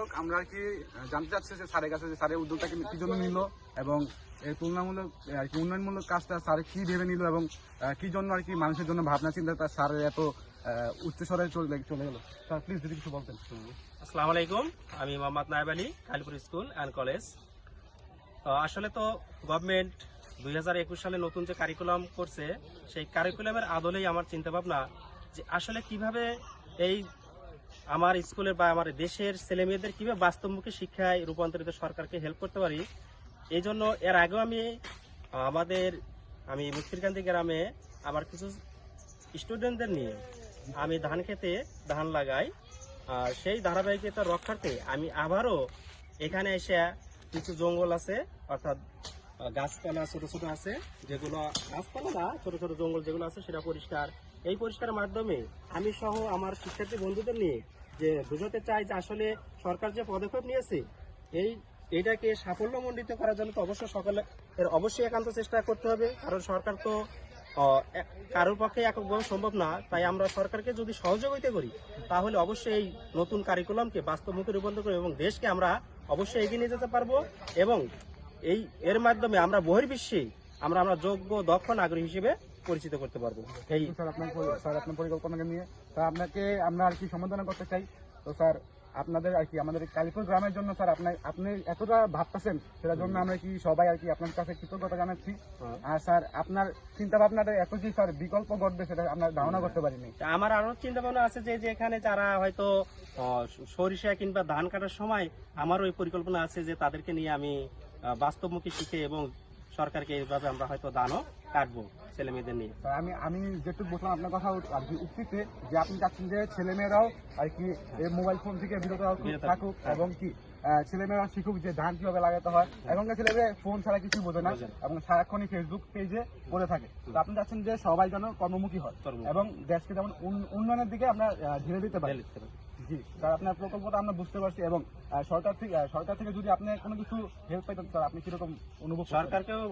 দর্শক আমরা আর কি জানতে চাচ্ছি যে স্যারের কাছে যে স্যারের উদ্যোগটাকে কি জন্য নিল এবং এই তুলনামূলক আর কি উন্নয়নমূলক কাজটা স্যার কি ভেবে নিল এবং কি জন্য আর কি মানুষের জন্য ভাবনা চিন্তা স্যারের এত উচ্চস্বরে চলে গেল। স্যার প্লিজ যদি কিছু বলতেন। আসসালামু আলাইকুম, আমি মোহাম্মদ নায়েব Ali, Kalipur school and college. আসলে তো গভর্নমেন্ট 2021 সালে নতুন যে কারিকুলাম করছে, সেই কারিকুলামের আদলেই আমার চিন্তাভাবনা যে আসলে কিভাবে এই আমার স্কুলের বা আমার দেশের ছেলেমেয়েদের কিভাবে বাস্তবমুখী শিক্ষায় রূপান্তরিত সরকারকে হেল্প করতে পারি। এই জন্য এর আগেও আমি মুক্তিরকান্তি গ্রামে আমার কিছু স্টুডেন্টদের নিয়ে আমি ধান খেতে ধান লাগাই। আর সেই ধারাবাহিকতা রক্ষার্থে আমি আবারও এখানে এসে কিছু জঙ্গল আছে, অর্থাৎ গাছপালা ছোট ছোট আছে, যেগুলো গাছপালা না ছোট ছোট জঙ্গল যেগুলো আছে সেটা পরিষ্কার। এই পরিষ্কারের মাধ্যমে আমি সহ আমার শিক্ষার্থী বন্ধুদের নিয়ে যে বুঝাতে চাই যে আসলে সরকার যে পদক্ষেপ নিয়েছে এইটাকে সাফল্যমণ্ডিত করার জন্য তো অবশ্যই সকলের অবশ্যই একান্ত চেষ্টা করতে হবে, কারণ সরকার তো কারোর পক্ষে এককভাবে সম্ভব না। তাই আমরা সরকারকে যদি সহযোগিতা করি তাহলে অবশ্যই এই নতুন কারিকুলামকে বাস্তবমুখী রূপান্তর করি এবং দেশকে আমরা অবশ্যই এগিয়ে নিয়ে যেতে পারবো এবং এর মাধ্যমে আমরা বহির্বিশ্বে আমরা যোগ্য দক্ষ নাগরিক হিসেবে পরিচিত করতে পারবো। এই স্যার আপনার পরিকল্পনাকে নিয়ে স্যার আপনাকে আমরা আর কি সম্বোধনা করতে চাই। তো স্যার আপনাদের আর কি আমাদের কালীপুর গ্রামের জন্য স্যার আপনি এতটা ভাবতেছেন, সেটার জন্য আমরা কি সবাই আর কি আপনার কাছে কৃতজ্ঞতা জানাচ্ছি। আর স্যার আপনার চিন্তা ভাবনাটা এত কি স্যার বিকল্প ঘটবে সেটা আমরা ধারণা করতে পারিনি। আমার আরো চিন্তা ভাবনা আছে যে এখানে যারা হয়তো সরিষা কিংবা ধান কাটার সময় আমার ওই পরিকল্পনা আছে যে তাদেরকে নিয়ে আমি বাস্তবমুখী শিখে এবং সরকারকে এইভাবে আমরা হয়তো ধানও কাটবো ছেলে মেয়েদের নিয়ে। আমি যেটুকু বললাম আপনার কথা আর কি উক্তিতে যে আপনি চাচ্ছেন যে ছেলেমেয়েরাও আর কি মোবাইল ফোন থেকে বিরত থাকুক এবং কি ছেলেমেয়েরা শিখুক যে ধান কিভাবে লাগাতে হয়। এখনকার ছেলেমেয়ে ফোন ছাড়া কিছু বোঝে না এবং সারাক্ষণই ফেসবুক পেজে পড়ে থাকে। তো আপনি চাচ্ছেন যে সবাই যেন কর্মমুখী হয় এবং দেশকে যেমন উন্নয়নের দিকে আমরা ঢেলে দিতে পারি। জি স্যার, আপনার প্রকল্পটা আমরা বুঝতে পারছি এবং সরকার থেকে যদি আপনি কোনো কিছু হেল্প পাইতেন স্যার আপনি কিরকম অনুভব? সরকারকেও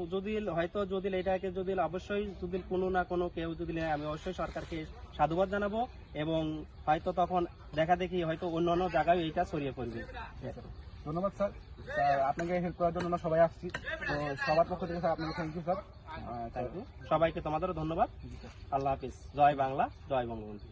যদি এটাকে যদি অবশ্যই যদি কোনো না কোনো কেউ যদি আমি অবশ্যই সরকারকে সাধুবাদ জানাবো এবং হয়তো তখন দেখা দেখি হয়তো অন্যান্য জায়গায় এইটা ছড়িয়ে পড়বে। ধন্যবাদ স্যার, আপনাকে হেল্প করার জন্য আমরা সবাই আসছি। তো সবার পক্ষ থেকে স্যার আপনাকে thank you sir. Thank you সবাইকে, তোমাদেরও ধন্যবাদ। আল্লাহ হাফিজ। জয় বাংলা, জয় বঙ্গবন্ধু।